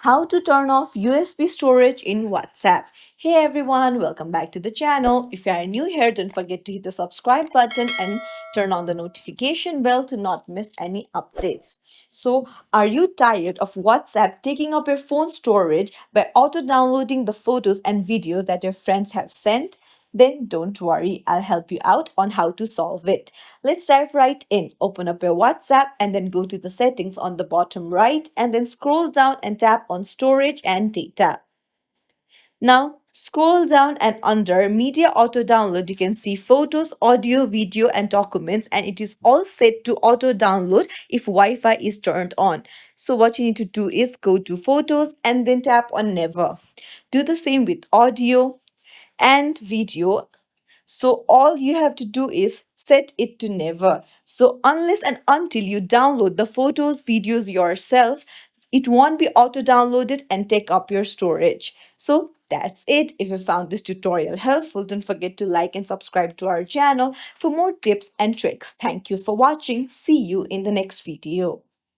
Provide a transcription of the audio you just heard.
How to turn off USB storage in WhatsApp. Hey everyone, welcome back to the channel. If you are new here, don't forget to hit the subscribe button and turn on the notification bell to not miss any updates. So, are you tired of WhatsApp taking up your phone storage by auto downloading the photos and videos that your friends have sent? Then don't worry, I'll help you out on how to solve it. Let's dive right in. Open up your WhatsApp and then go to the settings on the bottom right and then scroll down and tap on storage and data. Now, scroll down and under media auto download, you can see photos, audio, video, and documents, and it is all set to auto download if Wi Fi is turned on. So, what you need to do is go to photos and then tap on never. Do the same with audio and video. So all you have to do is set it to never. So unless and until you download the photos, videos yourself, it won't be auto downloaded and take up your storage. So that's it. If you found this tutorial helpful, don't forget to like and subscribe to our channel for more tips and tricks. Thank you for watching. See you in the next video.